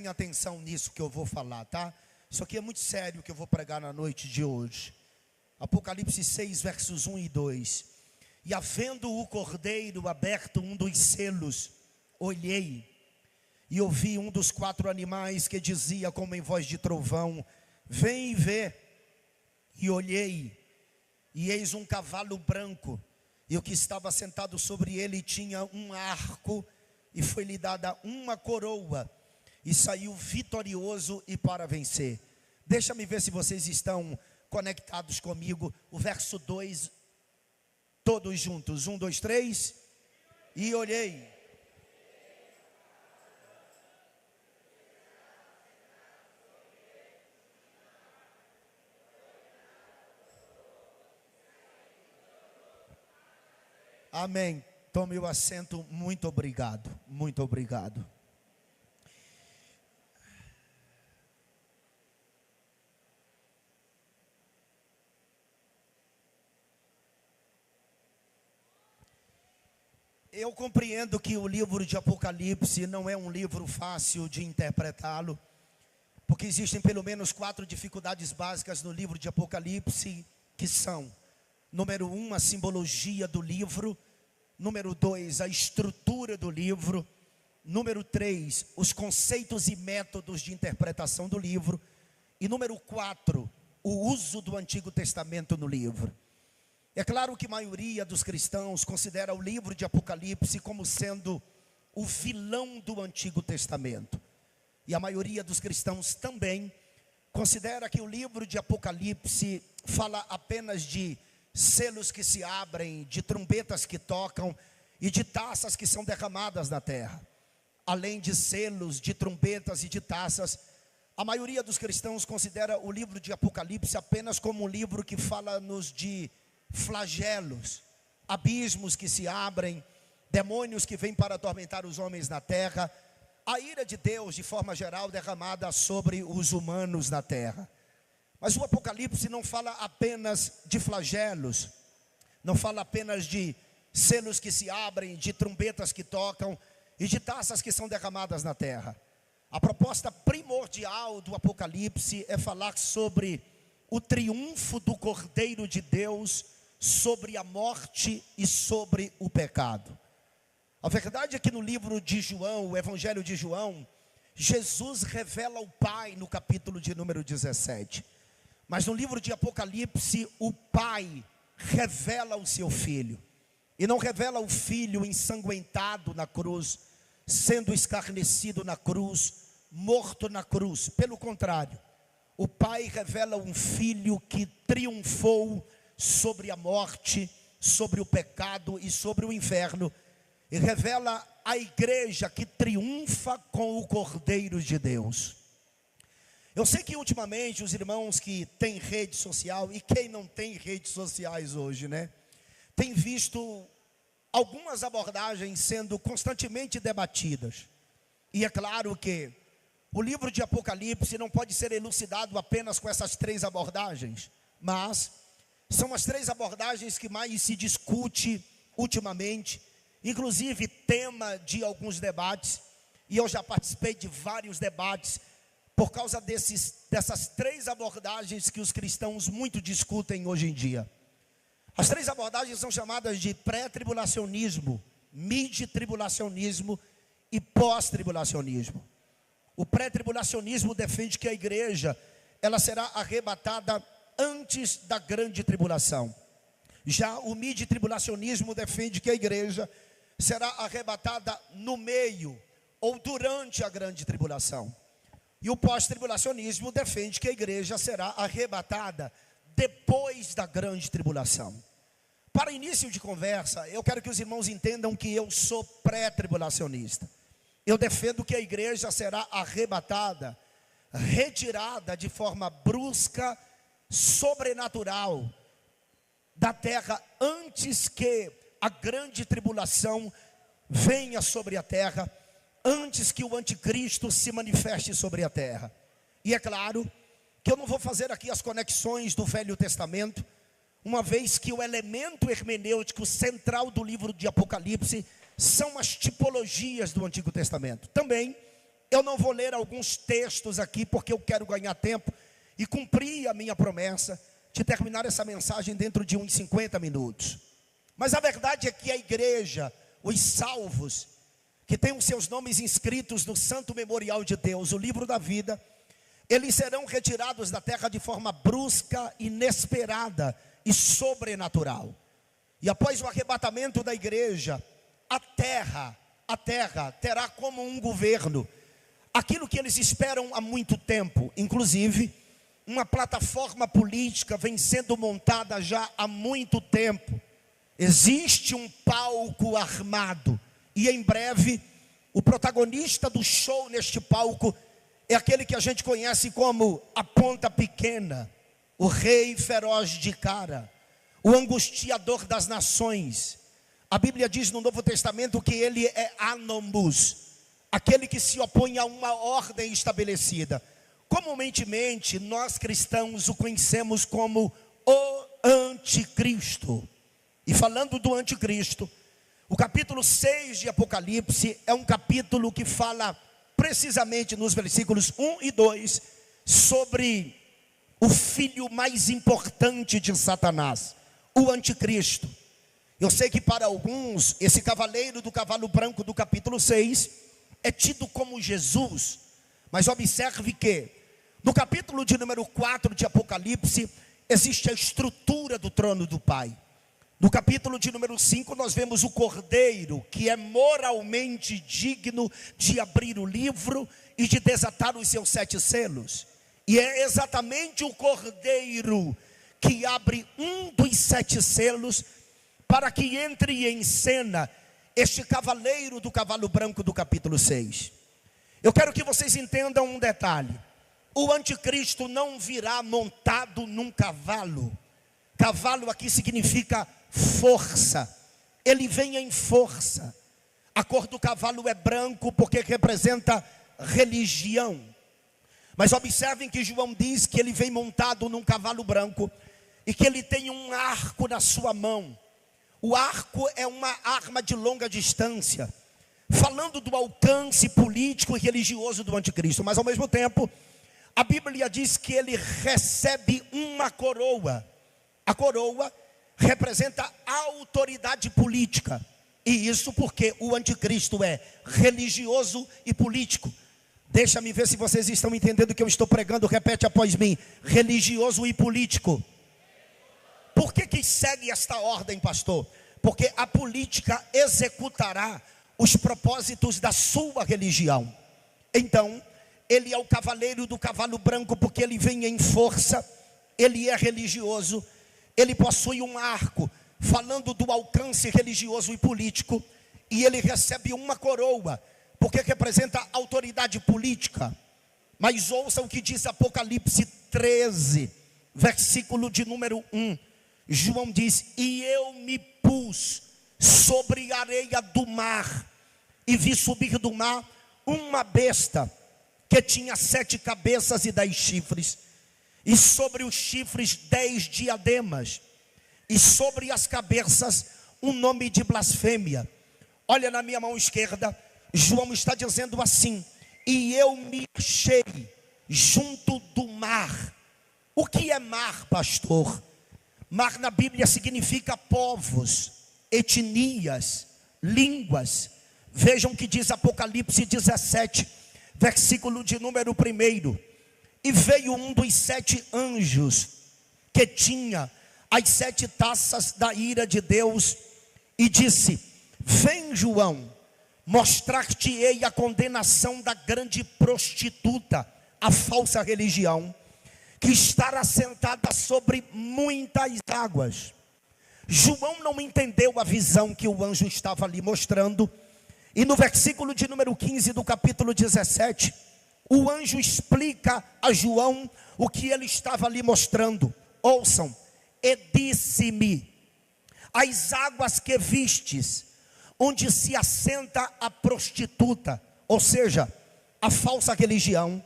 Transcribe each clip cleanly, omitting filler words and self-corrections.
prestem atenção nisso que eu vou falar, tá? Isso aqui é muito sério que eu vou pregar na noite de hoje. Apocalipse 6, versos 1 e 2. E havendo o cordeiro aberto um dos selos, olhei e ouvi um dos 4 animais que dizia como em voz de trovão: vem e vê. E olhei, e eis um cavalo branco, e o que estava sentado sobre ele tinha um arco, e foi-lhe dada uma coroa, e saiu vitorioso e para vencer. Deixa-me ver se vocês estão conectados comigo. O verso 2, todos juntos, 1, 2, 3. E olhei. Amém. Tome o assento. Muito obrigado. Muito obrigado. Eu compreendo que o livro de Apocalipse não é um livro fácil de interpretá-lo, porque existem pelo menos 4 dificuldades básicas no livro de Apocalipse, que são: número 1, a simbologia do livro; número 2, a estrutura do livro; número 3, os conceitos e métodos de interpretação do livro; e número 4, o uso do Antigo Testamento no livro. É claro que a maioria dos cristãos considera o livro de Apocalipse como sendo o vilão do Antigo Testamento. E a maioria dos cristãos também considera que o livro de Apocalipse fala apenas de selos que se abrem, de trombetas que tocam e de taças que são derramadas na terra. Além de selos, de trombetas e de taças, a maioria dos cristãos considera o livro de Apocalipse apenas como um livro que fala-nos de flagelos, abismos que se abrem, demônios que vêm para atormentar os homens na terra, a ira de Deus de forma geral derramada sobre os humanos na terra. Mas o Apocalipse não fala apenas de flagelos, não fala apenas de selos que se abrem, de trombetas que tocam e de taças que são derramadas na terra. A proposta primordial do Apocalipse é falar sobre o triunfo do Cordeiro de Deus sobre a morte e sobre o pecado. A verdade é que no livro de João, o Evangelho de João, Jesus revela o Pai no capítulo de número 17. Mas no livro de Apocalipse, o Pai revela o seu Filho. E não revela o Filho ensanguentado na cruz, sendo escarnecido na cruz, morto na cruz. Pelo contrário, o Pai revela um Filho que triunfou sobre a morte, sobre o pecado e sobre o inferno. E revela a igreja que triunfa com o Cordeiro de Deus. Eu sei que ultimamente os irmãos que têm rede social, e quem não tem redes sociais hoje, né? Tem visto algumas abordagens sendo constantemente debatidas. E é claro que o livro de Apocalipse não pode ser elucidado apenas com essas 3 abordagens. Mas são as 3 abordagens que mais se discute ultimamente, inclusive tema de alguns debates. E eu já participei de vários debates por causa dessas 3 abordagens que os cristãos muito discutem hoje em dia. As 3 abordagens são chamadas de pré-tribulacionismo, mid-tribulacionismo e pós-tribulacionismo. O pré-tribulacionismo defende que a igreja ela será arrebatada antes da grande tribulação. Já o mid-tribulacionismo defende que a igreja será arrebatada no meio ou durante a grande tribulação. E o pós-tribulacionismo defende que a igreja será arrebatada depois da grande tribulação. Para início de conversa, eu quero que os irmãos entendam que eu sou pré-tribulacionista. Eu defendo que a igreja será arrebatada, retirada de forma brusca, sobrenatural da terra, antes que a grande tribulação venha sobre a terra, antes que o anticristo se manifeste sobre a terra. E é claro que eu não vou fazer aqui as conexões do Velho Testamento, uma vez que o elemento hermenêutico central do livro de Apocalipse são as tipologias do Antigo Testamento. Também Eu não vou ler alguns textos aqui, porque eu quero ganhar tempo e cumprir a minha promessa de terminar essa mensagem dentro de uns 50 minutos. Mas a verdade é que a igreja, os salvos, que têm os seus nomes inscritos no Santo Memorial de Deus, o livro da vida, eles serão retirados da terra de forma brusca, inesperada e sobrenatural. E após o arrebatamento da igreja, a terra terá como um governo aquilo que eles esperam há muito tempo. Inclusive, uma plataforma política vem sendo montada já há muito tempo. Existe um palco armado e em breve o protagonista do show neste palco é aquele que a gente conhece como a ponta pequena, o rei feroz de cara, o angustiador das nações. A Bíblia diz no Novo Testamento que ele é Anomus, aquele que se opõe a uma ordem estabelecida. Comumente, nós cristãos o conhecemos como o anticristo. E falando do anticristo, o capítulo 6 de Apocalipse é um capítulo que fala precisamente nos versículos 1 e 2 sobre o filho mais importante de Satanás, o anticristo. Eu sei que para alguns, esse cavaleiro do cavalo branco do capítulo 6 é tido como Jesus. Mas observe que no capítulo de número 4 de Apocalipse existe a estrutura do trono do Pai. No capítulo de número 5 nós vemos o cordeiro que é moralmente digno de abrir o livro e de desatar os seus 7 selos. E é exatamente o cordeiro que abre um dos 7 selos para que entre em cena este cavaleiro do cavalo branco do capítulo 6. Eu quero que vocês entendam um detalhe. O anticristo não virá montado num cavalo. Cavalo aqui significa força. Ele vem em força. A cor do cavalo é branco porque representa religião. Mas observem que João diz que ele vem montado num cavalo branco e que ele tem um arco na sua mão. O arco é uma arma de longa distância, falando do alcance político e religioso do anticristo. Mas ao mesmo tempo, a Bíblia diz que ele recebe uma coroa. A coroa representa a autoridade política. E isso porque o anticristo é religioso e político. Deixa-me ver se vocês estão entendendo o que eu estou pregando. Repete após mim: religioso e político. Por que segue esta ordem, pastor? Porque a política executará os propósitos da sua religião. Então, ele é o cavaleiro do cavalo branco porque ele vem em força, ele é religioso, ele possui um arco, falando do alcance religioso e político, e ele recebe uma coroa, porque representa autoridade política. Mas ouça o que diz Apocalipse 13, versículo de número 1. João diz: e eu me pus sobre a areia do mar, e vi subir do mar uma besta, que tinha 7 cabeças e 10 chifres, e sobre os chifres 10 diademas, e sobre as cabeças um nome de blasfêmia. Olha na minha mão esquerda, João está dizendo assim: e eu me achei junto do mar. O que é mar, pastor? Mar na Bíblia significa povos, etnias, línguas. Vejam o que diz Apocalipse 17, versículo de número 1. E veio um dos 7 anjos, que tinha as 7 taças da ira de Deus, e disse: vem, João, mostrar-te-ei a condenação da grande prostituta, a falsa religião, que estará sentada sobre muitas águas. João não entendeu a visão que o anjo estava ali mostrando. E no versículo de número 15 do capítulo 17, o anjo explica a João o que ele estava ali mostrando. Ouçam: e disse-me: as águas que vistes, onde se assenta a prostituta, ou seja, a falsa religião,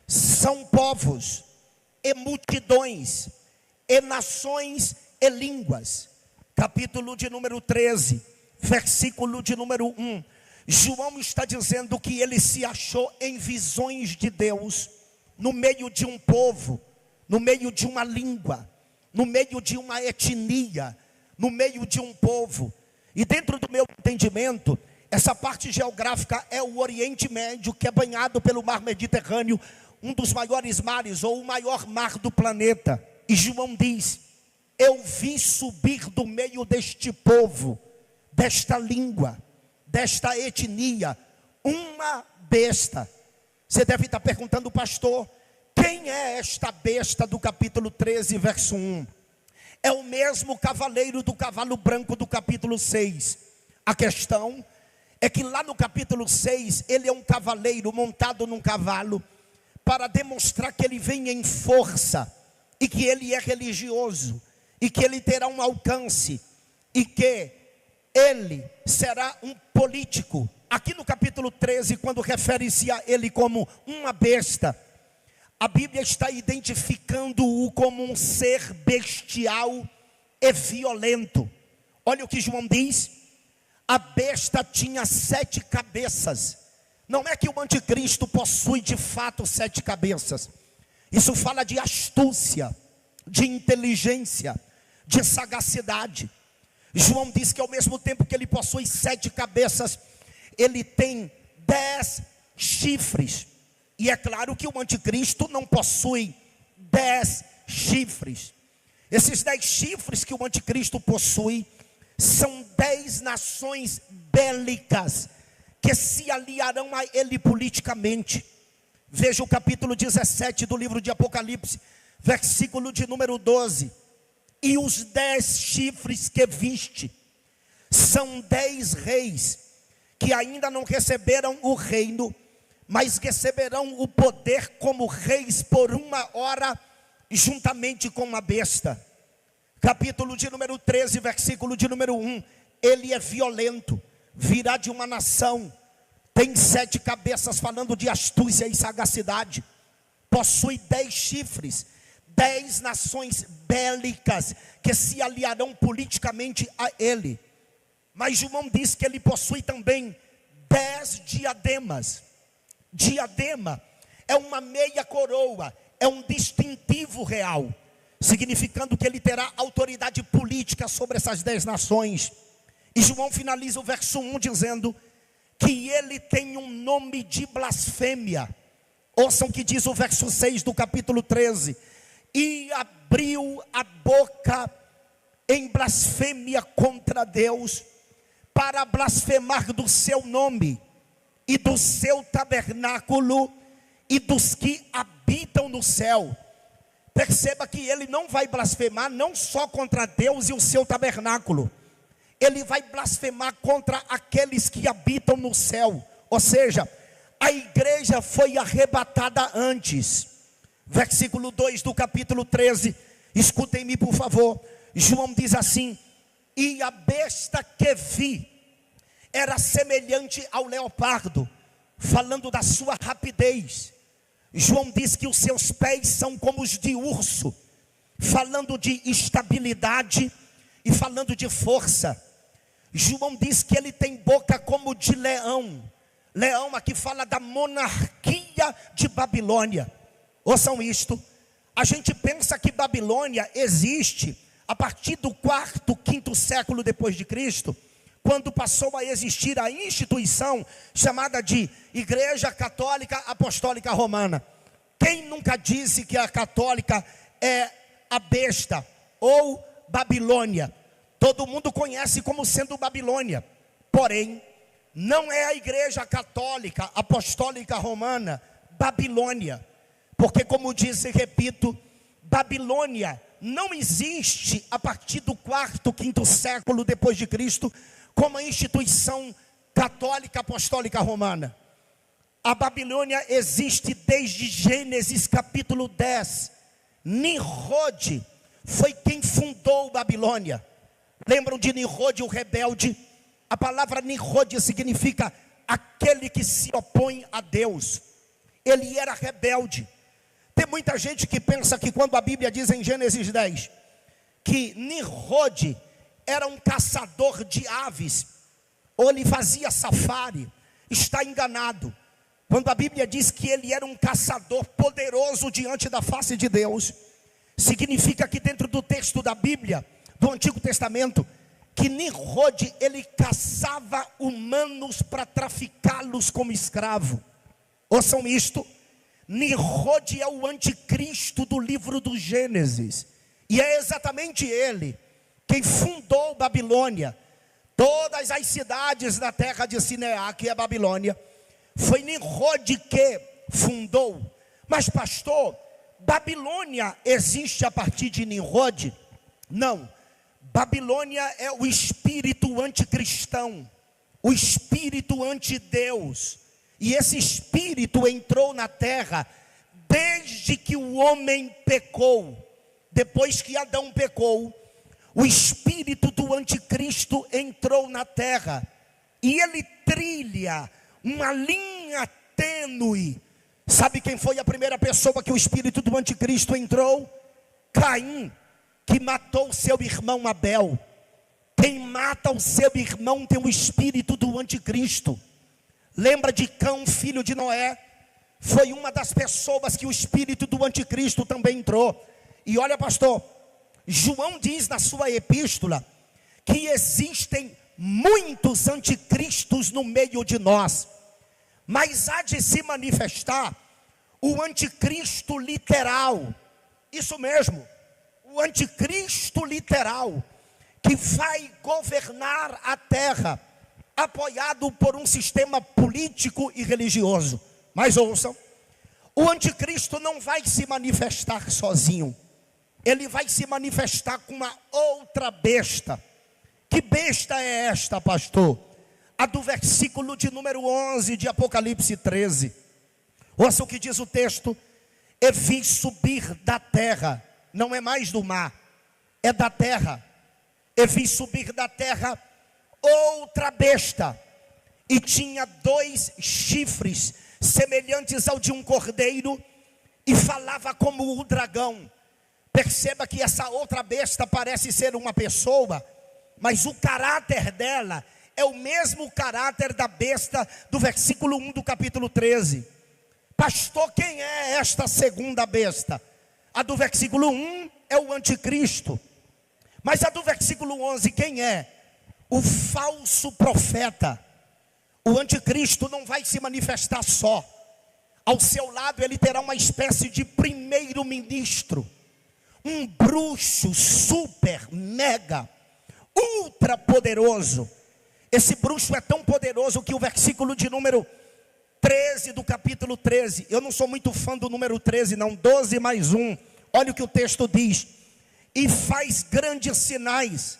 são povos, e multidões, e nações, e línguas. Capítulo de número 13, versículo de número 1. João está dizendo que ele se achou em visões de Deus, no meio de um povo, no meio de uma língua, no meio de uma etnia, no meio de um povo. E dentro do meu entendimento, essa parte geográfica é o Oriente Médio, que é banhado pelo mar Mediterrâneo, um dos maiores mares, ou o maior mar do planeta. E João diz: eu vi subir do meio deste povo, desta língua, desta etnia, uma besta. Você deve estar perguntando, pastor, quem é esta besta do capítulo 13, verso 1? É o mesmo cavaleiro do cavalo branco do capítulo 6. A questão é que lá no capítulo 6, ele é um cavaleiro montado num cavalo, para demonstrar que ele vem em força, e que ele é religioso, e que ele terá um alcance, e que ele será um político. Aqui no capítulo 13, quando refere-se a ele como uma besta, a Bíblia está identificando-o como um ser bestial e violento. Olha o que João diz: a besta tinha 7 cabeças. Não é que o anticristo possui de fato 7 cabeças. Isso fala de astúcia, de inteligência, de sagacidade. João diz que ao mesmo tempo que ele possui 7 cabeças, ele tem 10 chifres. E é claro que o anticristo não possui 10 chifres. Esses 10 chifres que o anticristo possui são 10 nações bélicas que se aliarão a ele politicamente. Veja o capítulo 17 do livro de Apocalipse, versículo de número 12. E os 10 chifres que viste são 10 reis que ainda não receberam o reino, mas receberão o poder como reis por 1 hora, juntamente com a besta. Capítulo de número 13, versículo de número 1. Ele é violento, virá de uma nação, tem 7 cabeças, falando de astúcia e sagacidade, possui 10 chifres, 10 nações bélicas que se aliarão politicamente a ele. Mas João diz que ele possui também 10 diademas. Diadema é uma meia coroa, é um distintivo real, significando que ele terá autoridade política sobre essas 10 nações. E João finaliza o verso 1 dizendo que ele tem um nome de blasfêmia. Ouçam o que diz o verso 6 do capítulo 13. E abriu a boca em blasfêmia contra Deus, para blasfemar do seu nome, e do seu tabernáculo, e dos que habitam no céu. Perceba que ele não vai blasfemar não só contra Deus e o seu tabernáculo, ele vai blasfemar contra aqueles que habitam no céu. Ou seja, a igreja foi arrebatada antes. Versículo 2 do capítulo 13, escutem-me por favor. João diz assim: e a besta que vi era semelhante ao leopardo, falando da sua rapidez. João diz que os seus pés são como os de urso, falando de estabilidade e falando de força. João diz que ele tem boca como de leão. Leão aqui fala da monarquia de Babilônia. Ouçam isto: a gente pensa que Babilônia existe a partir do 4º, 5º século depois de Cristo, quando passou a existir a instituição chamada de Igreja Católica Apostólica Romana. Quem nunca disse que a católica é a besta ou Babilônia? Todo mundo conhece como sendo Babilônia. Porém, não é a Igreja Católica Apostólica Romana Babilônia. Porque, como disse e repito, Babilônia não existe a partir do 4º, 5º século depois de Cristo, como a instituição católica apostólica romana. A Babilônia existe desde Gênesis capítulo 10. Nimrod foi quem fundou Babilônia. Lembram de Nimrod, o rebelde? A palavra Nimrod significa aquele que se opõe a Deus. Ele era rebelde. Tem muita gente que pensa que quando a Bíblia diz em Gênesis 10 que Nimrod era um caçador de aves, ou ele fazia safari, está enganado. Quando a Bíblia diz que ele era um caçador poderoso diante da face de Deus, significa que dentro do texto da Bíblia, do Antigo Testamento, que Nimrod, ele caçava humanos para traficá-los como escravo. Ouçam isto, Nimrod é o anticristo do livro do Gênesis, e é exatamente ele quem fundou Babilônia. Todas as cidades da terra de Sineá, que é Babilônia, foi Nimrod que fundou. Mas pastor, Babilônia existe a partir de Nimrod? Não, Babilônia é o espírito anticristão, o espírito antideus. E esse espírito entrou na terra desde que o homem pecou. Depois que Adão pecou, o espírito do anticristo entrou na terra. E ele trilha uma linha tênue. Sabe quem foi a primeira pessoa que o espírito do anticristo entrou? Caim, que matou seu irmão Abel. Quem mata o seu irmão tem o espírito do anticristo. Lembra de Cão, filho de Noé? Foi uma das pessoas que o espírito do anticristo também entrou. E olha, pastor, João diz na sua epístola que existem muitos anticristos no meio de nós, mas há de se manifestar o anticristo literal. Isso mesmo, o anticristo literal, que vai governar a terra, apoiado por um sistema político e religioso. Mas ouçam, o anticristo não vai se manifestar sozinho. Ele vai se manifestar com uma outra besta. Que besta é esta, pastor? A do versículo de número 11 de Apocalipse 13. Ouça o que diz o texto: e vi subir da terra, não é mais do mar, é da terra. E vi subir da terra outra besta, e tinha 2 chifres, semelhantes ao de um cordeiro, e falava como o dragão. Perceba que essa outra besta parece ser uma pessoa, mas o caráter dela é o mesmo caráter da besta do versículo 1 do capítulo 13. Pastor, quem é esta segunda besta? A do versículo 1 é o anticristo, mas a do versículo 11 quem é? O falso profeta. O anticristo não vai se manifestar só. Ao seu lado ele terá uma espécie de primeiro-ministro, um bruxo super, mega, ultra poderoso. Esse bruxo é tão poderoso que o versículo de número 13 do capítulo 13, eu não sou muito fã do número 13 não, 12 mais 1, olha o que o texto diz: e faz grandes sinais,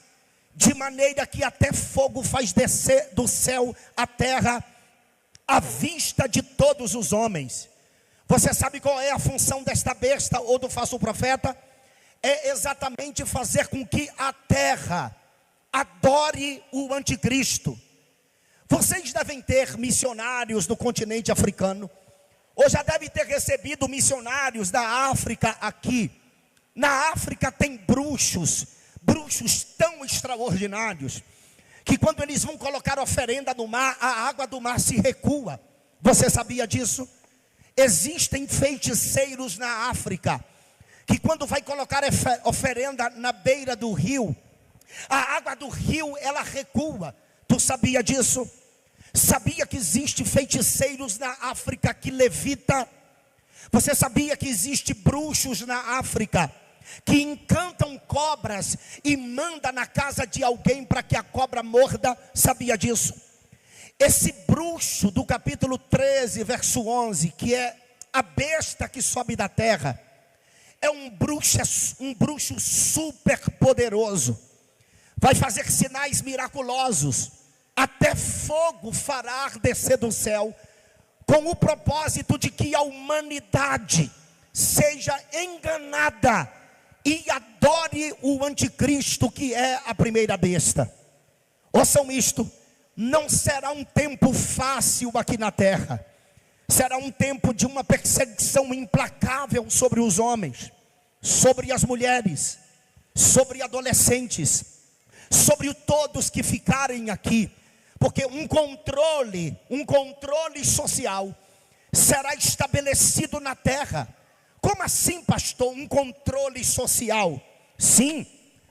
de maneira que até fogo faz descer do céu à terra, à vista de todos os homens. Você sabe qual é a função desta besta ou do falso profeta? É exatamente fazer com que a terra adore o anticristo. Vocês devem ter missionários do continente africano, ou já devem ter recebido missionários da África aqui. Na África tem bruxos tão extraordinários, que quando eles vão colocar oferenda no mar, a água do mar se recua. Você sabia disso? Existem feiticeiros na África, que quando vai colocar oferenda na beira do rio, a água do rio ela recua. Tu sabia disso? Sabia que existe feiticeiros na África que levita? Você sabia que existe bruxos na África que encantam cobras e manda na casa de alguém para que a cobra morda? Sabia disso? Esse bruxo do capítulo 13, verso 11, que é a besta que sobe da terra, é um bruxo super poderoso. Vai fazer sinais miraculosos, até fogo fará descer do céu, com o propósito de que a humanidade seja enganada e adore o anticristo, que é a primeira besta. Ouçam isto: não será um tempo fácil aqui na terra. Será um tempo de uma perseguição implacável sobre os homens, sobre as mulheres, sobre adolescentes, sobre todos que ficarem aqui. Porque um controle social será estabelecido na terra. Como assim, pastor? Um controle social? Sim,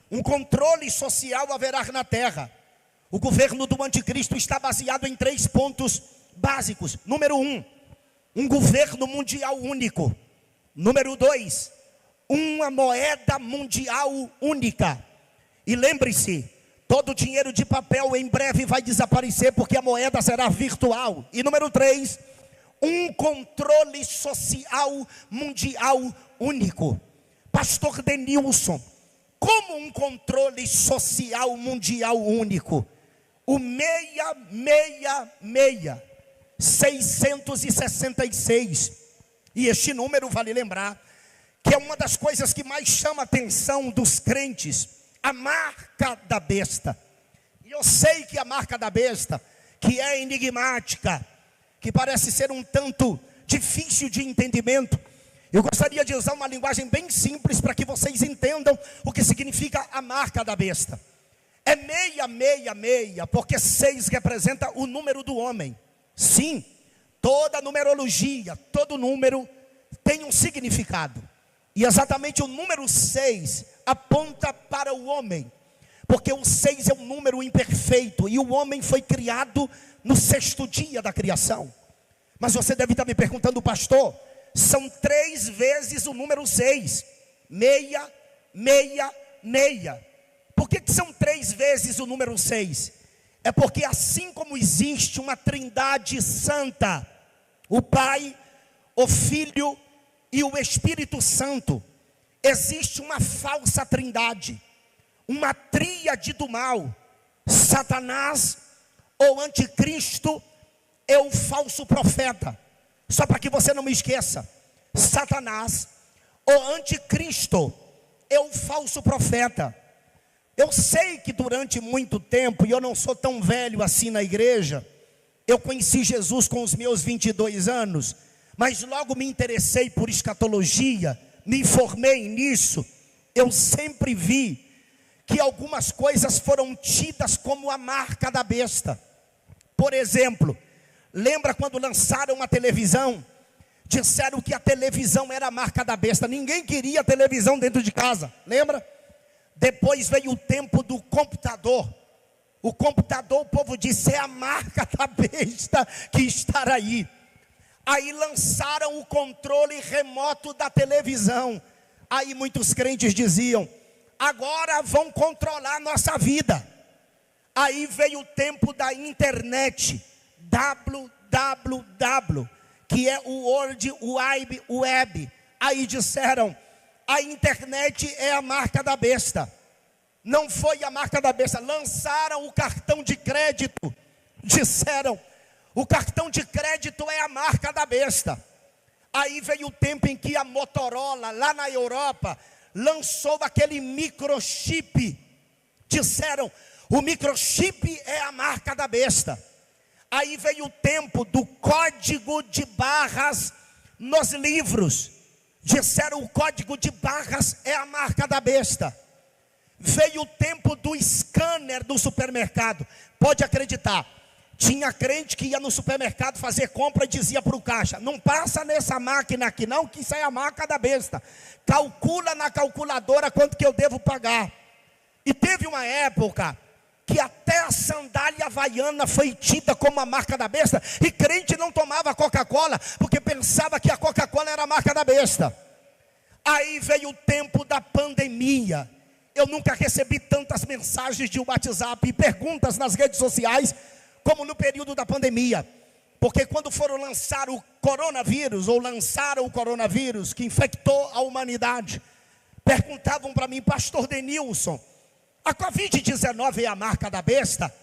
um controle social haverá na terra. O governo do anticristo está baseado em 3 pontos básicos. Número 1, um governo mundial único. Número 2, uma moeda mundial única. E lembre-se, todo dinheiro de papel em breve vai desaparecer, porque a moeda será virtual. E número 3, um controle social mundial único. Pastor Denilson, como um controle social mundial único? O 666. E este número, vale lembrar, que é uma das coisas que mais chama a atenção dos crentes. A marca da besta. E eu sei que a marca da besta, que é enigmática, que parece ser um tanto difícil de entendimento, eu gostaria de usar uma linguagem bem simples para que vocês entendam o que significa a marca da besta. É 666, porque 6 representa o número do homem. Sim, toda numerologia, todo número tem um significado. E exatamente o número 6 aponta para o homem, porque o 6 é um número imperfeito, e o homem foi criado no 6º dia da criação. Mas você deve estar me perguntando, pastor, são 3 vezes o número 6, 666. Por que são 3 vezes o número 6? É porque assim como existe uma trindade santa, o Pai, o Filho e o Espírito Santo, existe uma falsa trindade, uma tríade do mal. Satanás, ou anticristo, é o falso profeta. Só para que você não me esqueça, Satanás, o anticristo, é o falso profeta. Eu sei que durante muito tempo, e eu não sou tão velho assim na igreja, eu conheci Jesus com os meus 22 anos, mas logo me interessei por escatologia, me informei nisso. Eu sempre vi que algumas coisas foram tidas como a marca da besta. Por exemplo, lembra quando lançaram a televisão? Disseram que a televisão era a marca da besta. Ninguém queria televisão dentro de casa, lembra? Depois veio o tempo do computador. O computador, o povo disse, é a marca da besta que está aí. Aí lançaram o controle remoto da televisão. Aí muitos crentes diziam, agora vão controlar a nossa vida. Aí veio o tempo da internet, www, que é o World Wide Web. Aí disseram, a internet é a marca da besta. Não foi a marca da besta. Lançaram o cartão de crédito. Disseram, o cartão de crédito é a marca da besta. Aí veio o tempo em que a Motorola, lá na Europa, lançou aquele microchip. Disseram, o microchip é a marca da besta. Aí veio o tempo do código de barras nos livros. Disseram, o código de barras é a marca da besta. Veio o tempo do scanner do supermercado. Pode acreditar, tinha crente que ia no supermercado fazer compra e dizia para o caixa, não passa nessa máquina aqui não, que isso é a marca da besta. Calcula na calculadora quanto que eu devo pagar. E teve uma época que até a sandália havaiana foi tida como a marca da besta, e crente não tomava Coca-Cola, porque pensava que a Coca-Cola era a marca da besta. Aí veio o tempo da pandemia. Eu nunca recebi tantas mensagens de WhatsApp e perguntas nas redes sociais, como no período da pandemia. Porque quando foram lançar o coronavírus, ou lançaram o coronavírus, que infectou a humanidade, perguntavam para mim, pastor Denilson, a Covid-19 é a marca da besta?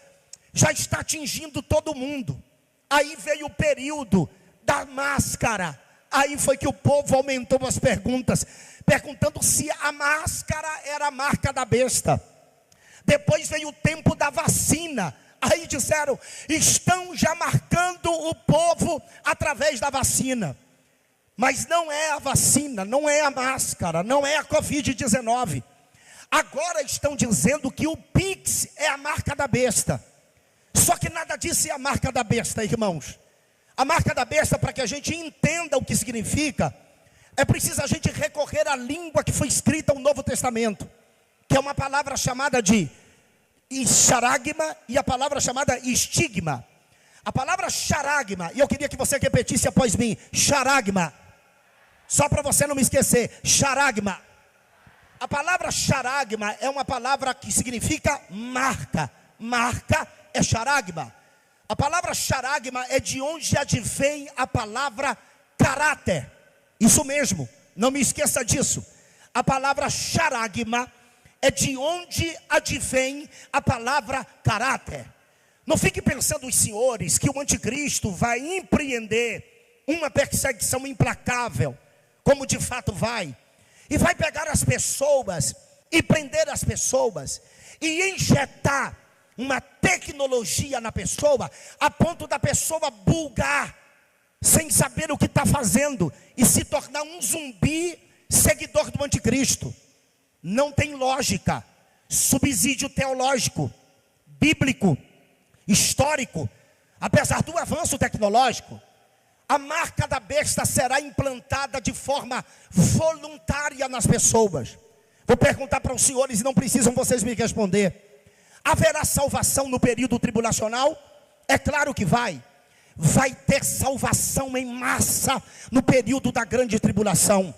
Já está atingindo todo mundo. Aí veio o período da máscara. Aí foi que o povo aumentou as perguntas, perguntando se a máscara era a marca da besta. Depois veio o tempo da vacina. Aí disseram, estão já marcando o povo através da vacina. Mas não é a vacina, não é a máscara, não é a Covid-19. Agora estão dizendo que o Pix é a marca da besta. Só que nada disso é a marca da besta, irmãos. A marca da besta, para que a gente entenda o que significa, é preciso a gente recorrer à língua que foi escrita no Novo Testamento, que é uma palavra chamada de charagma e a palavra chamada estigma. A palavra charagma, e eu queria que você repetisse após mim, charagma. Só para você não me esquecer, charagma. A palavra charagma é uma palavra que significa marca. Marca é charagma. A palavra charagma é de onde advém a palavra caráter. Isso mesmo, não me esqueça disso. A palavra charagma é de onde advém a palavra caráter. Não fique pensando os senhores que o anticristo vai empreender uma perseguição implacável, como de fato vai. E vai pegar as pessoas e prender as pessoas e injetar uma tecnologia na pessoa, a ponto da pessoa bugar, sem saber o que está fazendo, e se tornar um zumbi seguidor do anticristo. Não tem lógica. Subsídio teológico, bíblico, histórico, apesar do avanço tecnológico, a marca da besta será implantada de forma voluntária nas pessoas. Vou perguntar para os senhores e não precisam vocês me responder. Haverá salvação no período tribulacional? É claro que vai. Vai ter salvação em massa no período da grande tribulação.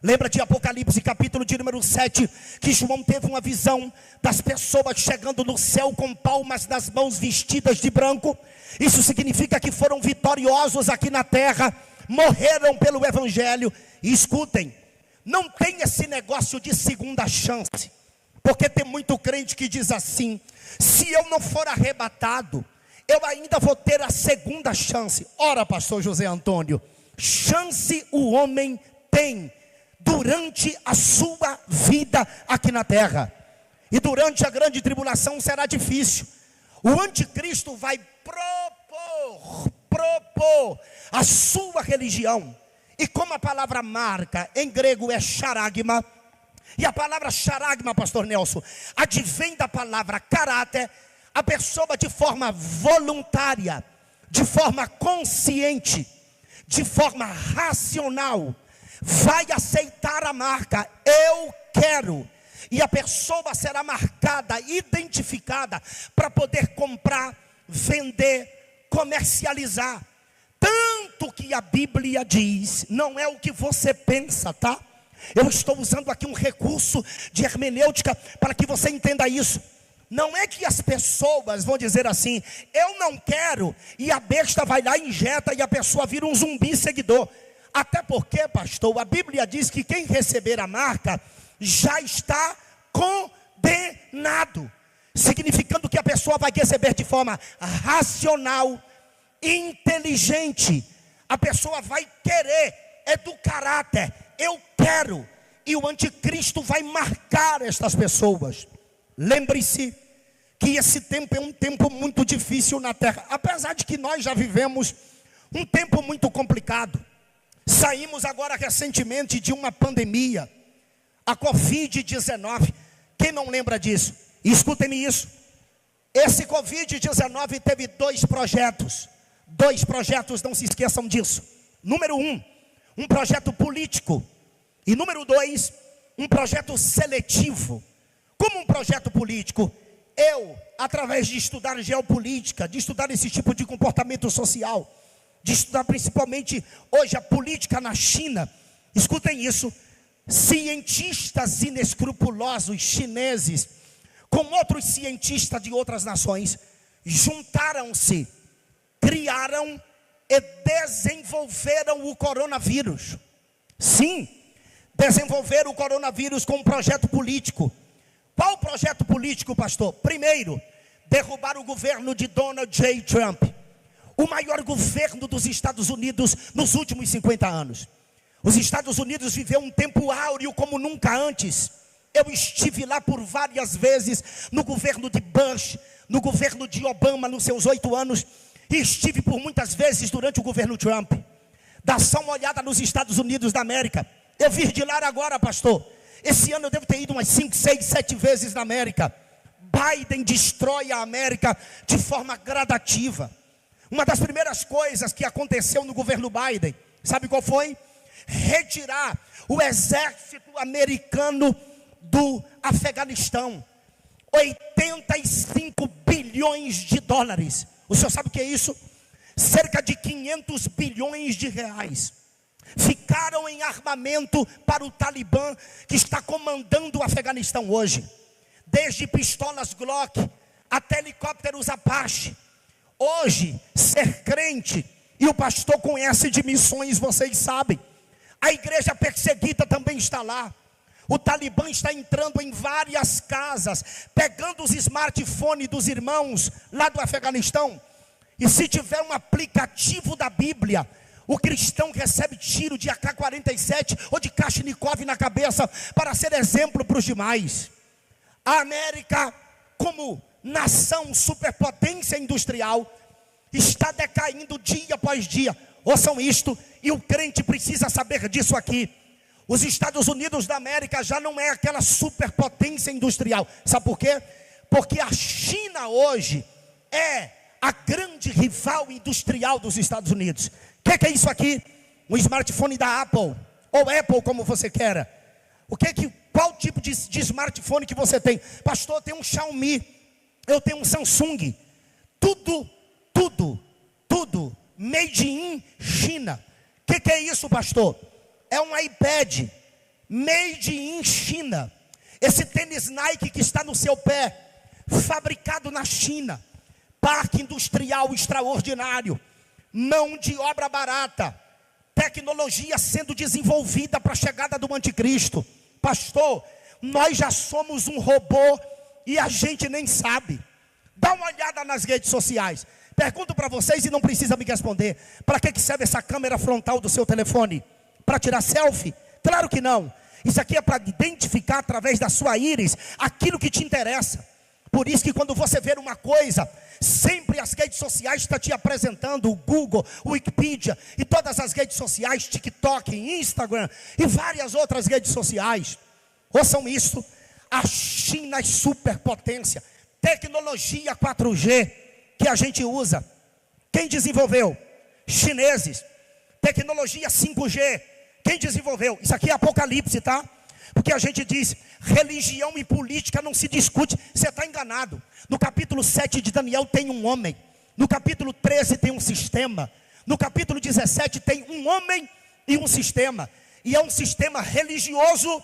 Lembra de Apocalipse capítulo de número 7, que João teve uma visão das pessoas chegando no céu com palmas nas mãos, vestidas de branco. Isso significa que foram vitoriosos aqui na terra, morreram pelo evangelho. E escutem, não tem esse negócio de segunda chance, porque tem muito crente que diz assim: se eu não for arrebatado, eu ainda vou ter a segunda chance. Ora, pastor José Antônio, chance o homem tem durante a sua vida aqui na terra. E durante a grande tribulação será difícil. O anticristo vai propor a sua religião. E como a palavra marca em grego é charagma, e a palavra charagma, pastor Nelson, advém da palavra caráter, a pessoa de forma voluntária, de forma consciente, de forma racional, vai aceitar a marca, eu quero. E a pessoa será marcada, identificada, para poder comprar, vender, comercializar. Tanto que a Bíblia diz, não é o que você pensa, tá? Eu estou usando aqui um recurso de hermenêutica para que você entenda isso. Não é que as pessoas vão dizer assim, eu não quero, e a besta vai lá e injeta e a pessoa vira um zumbi seguidor. Até porque, pastor, a Bíblia diz que quem receber a marca já está condenado. Significando que a pessoa vai receber de forma racional, inteligente. A pessoa vai querer, é do caráter, eu quero. E o anticristo vai marcar estas pessoas. Lembre-se que esse tempo é um tempo muito difícil na terra. Apesar de que nós já vivemos um tempo muito complicado. Saímos agora recentemente de uma pandemia, a Covid-19. Quem não lembra disso? Escutem-me isso. Esse Covid-19 teve dois projetos. Dois projetos, não se esqueçam disso. Número 1, um projeto político. E número 2, um projeto seletivo. Como um projeto político? Eu, através de estudar geopolítica, de estudar esse tipo de comportamento social, de estudar principalmente hoje a política na China. Escutem isso. Cientistas inescrupulosos chineses com outros cientistas de outras nações juntaram-se, criaram e desenvolveram o coronavírus. Sim, desenvolveram o coronavírus com um projeto político. Qual projeto político, pastor? Primeiro, derrubar o governo de Donald J. Trump, o maior governo dos Estados Unidos nos últimos 50 anos. Os Estados Unidos viveu um tempo áureo como nunca antes. Eu estive lá por várias vezes, no governo de Bush, no governo de Obama, nos seus 8 anos, e estive por muitas vezes durante o governo Trump. Dá só uma olhada nos Estados Unidos da América. Eu vim de lá agora, pastor. Esse ano eu devo ter ido umas 5, 6, 7 vezes na América. Biden destrói a América de forma gradativa. Uma das primeiras coisas que aconteceu no governo Biden, sabe qual foi? Retirar o exército americano do Afeganistão. 85 bilhões de dólares. O senhor sabe o que é isso? Cerca de 500 bilhões de reais. Ficaram em armamento para o Talibã, que está comandando o Afeganistão hoje. Desde pistolas Glock até helicópteros Apache. Hoje, ser crente, e o pastor conhece de missões, vocês sabem. A igreja perseguida também está lá. O Talibã está entrando em várias casas, pegando os smartphones dos irmãos lá do Afeganistão. E se tiver um aplicativo da Bíblia, o cristão recebe tiro de AK-47 ou de Kalashnikov na cabeça para ser exemplo para os demais. A América, como nação superpotência industrial, está decaindo dia após dia. Ouçam isto, e o crente precisa saber disso aqui. Os Estados Unidos da América já não é aquela superpotência industrial. Sabe por quê? Porque a China hoje é a grande rival industrial dos Estados Unidos. O que é isso aqui? Um smartphone da Apple, ou Apple como você queira. Qual tipo de smartphone que você tem? Pastor, eu tenho um Xiaomi, eu tenho um Samsung. Tudo made in China. O que é isso, pastor? É um iPad made in China. Esse tênis Nike que está no seu pé, fabricado na China. Parque industrial extraordinário. Mão de obra barata. Tecnologia sendo desenvolvida para a chegada do anticristo. Pastor, nós já somos um robô e a gente nem sabe. Dá uma olhada nas redes sociais. Pergunto para vocês e não precisa me responder. Para que serve essa câmera frontal do seu telefone? Para tirar selfie? Claro que não. Isso aqui é para identificar através da sua íris aquilo que te interessa. Por isso que quando você ver uma coisa, sempre as redes sociais estão te apresentando, o Google, o Wikipedia e todas as redes sociais, TikTok, Instagram e várias outras redes sociais. Ouçam isso, a China é superpotência, tecnologia 4G que a gente usa. Quem desenvolveu? Chineses. Tecnologia 5G, quem desenvolveu? Isso aqui é Apocalipse, tá? Porque a gente diz, religião e política não se discute. Você está enganado. No capítulo 7 de Daniel tem um homem. No capítulo 13 tem um sistema. No capítulo 17 tem um homem e um sistema. E é um sistema religioso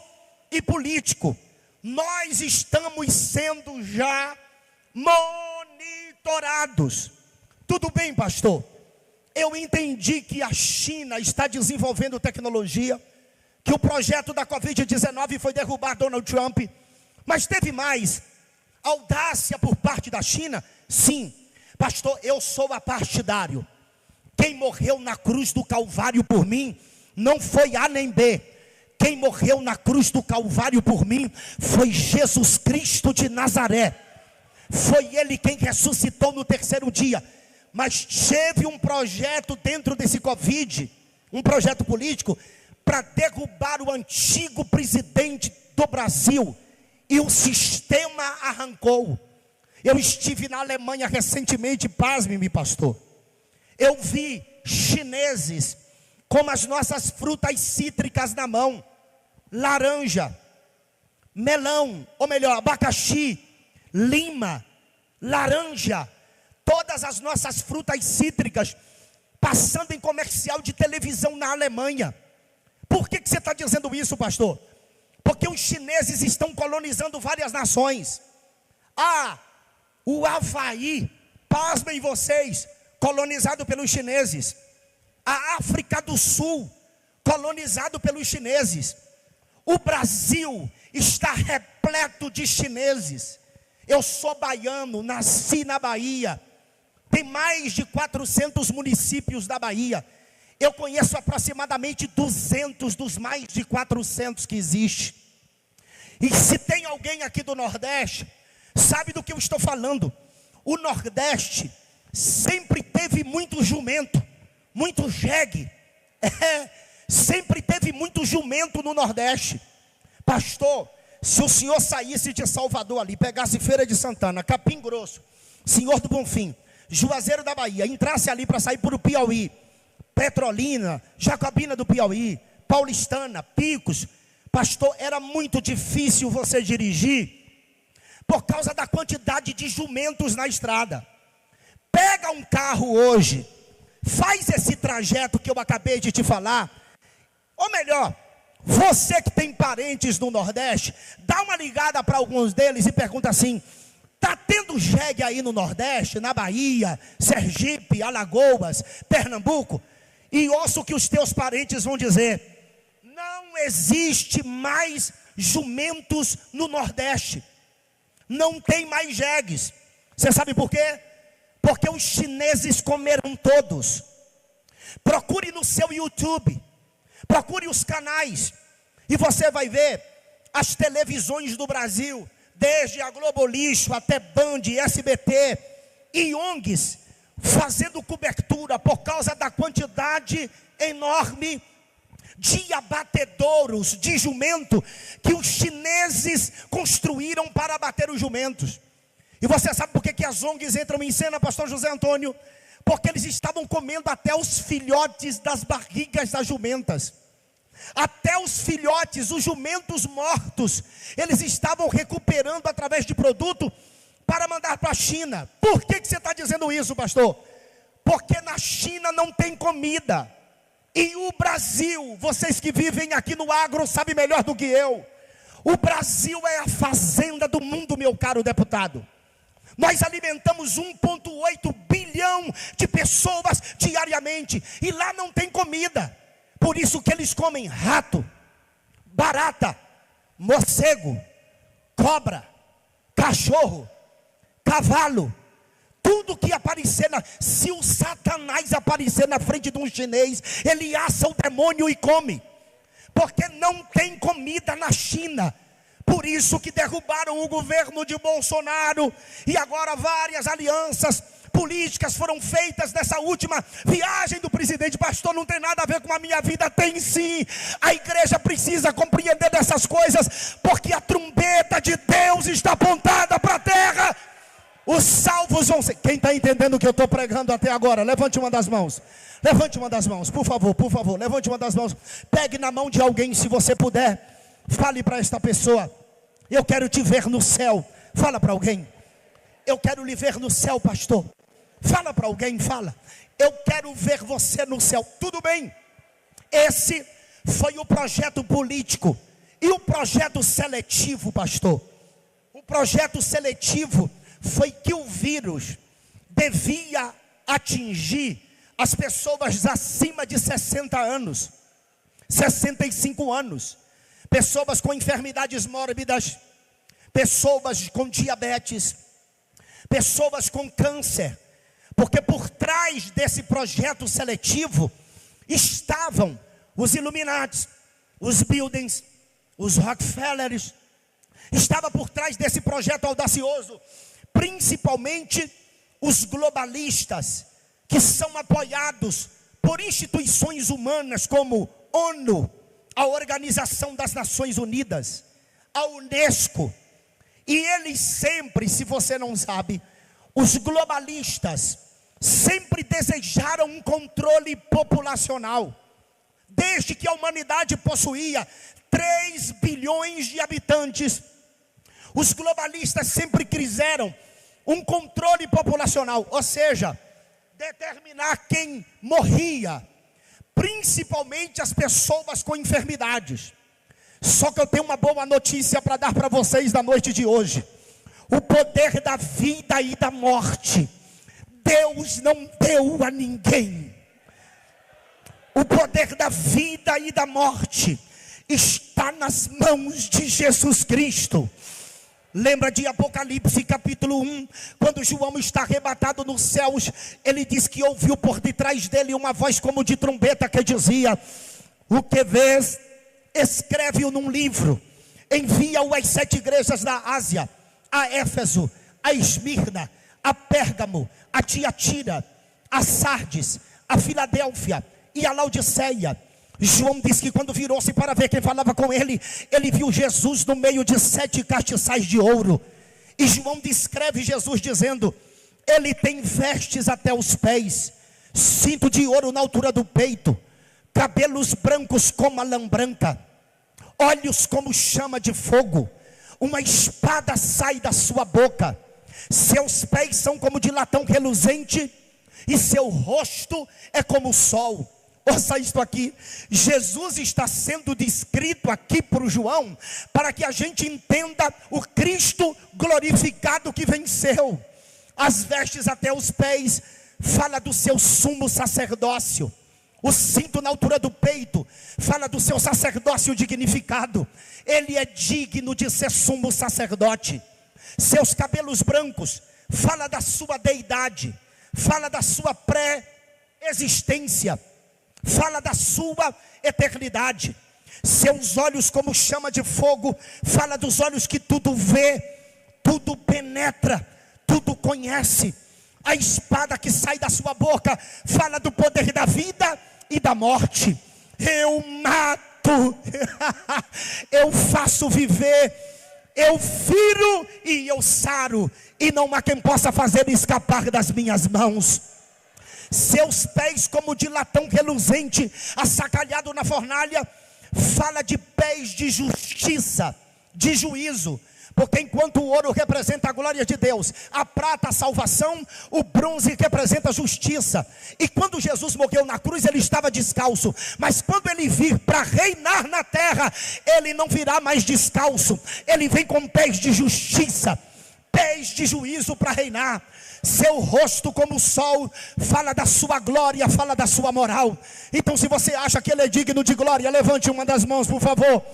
e político. Nós estamos sendo já monitorados. Tudo bem, pastor? Eu entendi que a China está desenvolvendo tecnologia, que o projeto da Covid-19 foi derrubar Donald Trump, mas teve mais audácia por parte da China? Sim, pastor, eu sou apartidário. Quem morreu na cruz do Calvário por mim, não foi A nem B. Quem morreu na cruz do Calvário por mim, foi Jesus Cristo de Nazaré. Foi Ele quem ressuscitou no terceiro dia. Mas teve um projeto dentro desse Covid, um projeto político, para derrubar o antigo presidente do Brasil. E o sistema arrancou. Eu estive na Alemanha recentemente, pasme-me, pastor. Eu vi chineses com as nossas frutas cítricas na mão. Laranja, melão, ou melhor, abacaxi, lima, laranja. Todas as nossas frutas cítricas passando em comercial de televisão na Alemanha. Por que você está dizendo isso, pastor? Porque os chineses estão colonizando várias nações. O Havaí, pasmem vocês, colonizado pelos chineses. A África do Sul, colonizado pelos chineses. O Brasil está repleto de chineses. Eu sou baiano, nasci na Bahia. Tem mais de 400 municípios da Bahia. Eu conheço aproximadamente 200 dos mais de 400 que existem. E se tem alguém aqui do Nordeste, sabe do que eu estou falando. O Nordeste sempre teve muito jumento, muito jegue. Sempre teve muito jumento no Nordeste. Pastor, Se o senhor saísse de Salvador ali, pegasse Feira de Santana, Capim Grosso, Senhor do Bonfim, Juazeiro da Bahia, entrasse ali para sair para o Piauí, Petrolina, Jacobina do Piauí, Paulistana, Picos, pastor, era muito difícil você dirigir, por causa da quantidade de jumentos na estrada. Pega um carro hoje, faz esse trajeto que eu acabei de te falar, ou melhor, você que tem parentes no Nordeste, dá uma ligada para alguns deles e pergunta assim: está tendo jegue aí no Nordeste, na Bahia, Sergipe, Alagoas, Pernambuco? E ouça o que os teus parentes vão dizer: não existe mais jumentos no Nordeste, não tem mais jegues. Você sabe por quê? Porque os chineses comeram todos. Procure no seu YouTube, procure os canais, e você vai ver as televisões do Brasil, desde a Globo Lixo até Band, SBT e ONGs, fazendo cobertura por causa da quantidade enorme de abatedouros de jumento que os chineses construíram para abater os jumentos. E você sabe por que as ONGs entram em cena, pastor José Antônio? Porque eles estavam comendo até os filhotes das barrigas das jumentas. Até os filhotes, os jumentos mortos, eles estavam recuperando através de produto para mandar para a China. Por que você está dizendo isso, pastor? Porque na China não tem comida. E o Brasil, vocês que vivem aqui no agro sabem melhor do que eu, o Brasil é a fazenda do mundo, meu caro deputado. Nós alimentamos 1,8 bilhão de pessoas diariamente, e lá não tem comida. Por isso que eles comem rato, barata, morcego, cobra, cachorro, cavalo, tudo que aparecer. Se o Satanás aparecer na frente de um chinês, ele assa o demônio e come, porque não tem comida na China. Por isso que derrubaram o governo de Bolsonaro, e agora várias alianças políticas foram feitas nessa última viagem do presidente. Pastor, não tem nada a ver com a minha vida. Tem sim. A igreja precisa compreender dessas coisas, porque a trombeta de Deus está apontada para a terra. Os salvos vão ser... Quem está entendendo o que eu estou pregando até agora? Levante uma das mãos. Levante uma das mãos, por favor, por favor. Levante uma das mãos. Pegue na mão de alguém, se você puder. Fale para esta pessoa: eu quero te ver no céu. Fala para alguém: eu quero lhe ver no céu, pastor. Fala para alguém, fala: eu quero ver você no céu. Tudo bem. Esse foi o projeto político. E o projeto seletivo, pastor? O projeto seletivo foi que o vírus devia atingir as pessoas acima de 60 anos, 65 anos. Pessoas com enfermidades mórbidas, pessoas com diabetes, pessoas com câncer. Porque por trás desse projeto seletivo estavam os Illuminati, os Bildens, os Rockefellers. Estava por trás desse projeto audacioso, principalmente os globalistas, que são apoiados por instituições humanas como ONU, a Organização das Nações Unidas, a Unesco. E eles sempre, se você não sabe, os globalistas sempre desejaram um controle populacional. Desde que a humanidade possuía 3 bilhões de habitantes, os globalistas sempre quiseram um controle populacional, ou seja, determinar quem morria, principalmente as pessoas com enfermidades. Só que eu tenho uma boa notícia para dar para vocês na noite de hoje: o poder da vida e da morte, Deus não deu a ninguém. O poder da vida e da morte está nas mãos de Jesus Cristo. Lembra de Apocalipse capítulo 1, quando João está arrebatado nos céus, ele diz que ouviu por detrás dele uma voz como de trombeta que dizia: o que vês, escreve-o num livro, envia-o às 7 igrejas da Ásia, a Éfeso, a Esmirna, a Pérgamo, a Tiatira, a Sardes, a Filadélfia e a Laodiceia. João diz que quando virou-se para ver quem falava com ele, ele viu Jesus no meio de 7 castiçais de ouro. E João descreve Jesus dizendo: ele tem vestes até os pés, cinto de ouro na altura do peito, cabelos brancos como a lã branca, olhos como chama de fogo, uma espada sai da sua boca, seus pés são como de latão reluzente, e seu rosto é como o sol. Ouça isto aqui, Jesus está sendo descrito aqui por João, para que a gente entenda o Cristo glorificado que venceu. As vestes até os pés, fala do seu sumo sacerdócio. O cinto na altura do peito, fala do seu sacerdócio dignificado. Ele é digno de ser sumo sacerdote. Seus cabelos brancos, fala da sua deidade, fala da sua pré-existência, fala da sua eternidade. Seus olhos como chama de fogo, fala dos olhos que tudo vê, tudo penetra, tudo conhece. A espada que sai da sua boca, fala do poder da vida e da morte. Eu mato, eu faço viver, eu firo e eu saro, e não há quem possa fazer escapar das minhas mãos. Seus pés como de latão reluzente, assacalhado na fornalha, fala de pés de justiça, de juízo. Porque enquanto o ouro representa a glória de Deus, a prata a salvação, o bronze representa a justiça. E quando Jesus morreu na cruz, ele estava descalço. Mas quando ele vir para reinar na terra, ele não virá mais descalço. Ele vem com pés de justiça, pés de juízo para reinar. Seu rosto como o sol, fala da sua glória, fala da sua moral. Então se você acha que ele é digno de glória, levante uma das mãos, por favor.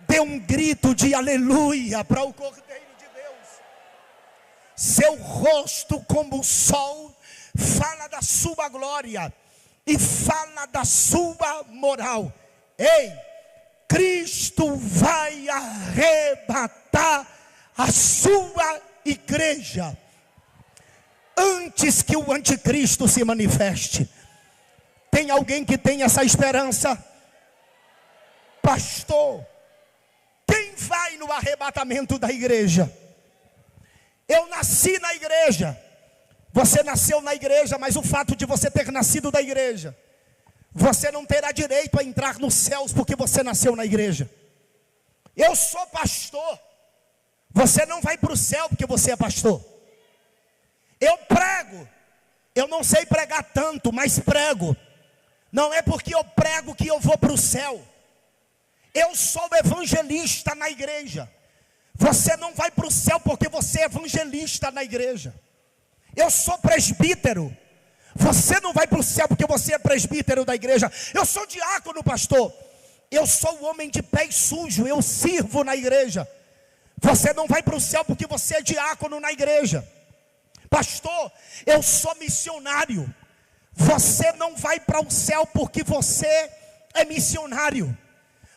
Dê um grito de aleluia para o Cordeiro de Deus. Seu rosto como o sol, fala da sua glória e fala da sua moral. Ei, Cristo vai arrebatar a sua igreja antes que o anticristo se manifeste. Tem alguém que tem essa esperança? Pastor, quem vai no arrebatamento da igreja? Eu nasci na igreja. Você nasceu na igreja, mas o fato de você ter nascido da igreja, você não terá direito a entrar nos céus porque você nasceu na igreja. Eu sou pastor. Você não vai para o céu porque você é pastor. Eu prego. Eu não sei pregar tanto, mas prego. Não é porque eu prego que eu vou para o céu. Eu sou evangelista na igreja. Você não vai para o céu porque você é evangelista na igreja. Eu sou presbítero. Você não vai para o céu porque você é presbítero da igreja. Eu sou diácono, pastor. Eu sou o homem de pés sujos. Eu sirvo na igreja. Você não vai para o céu porque você é diácono na igreja. Pastor, eu sou missionário. Você não vai para o céu porque você é missionário.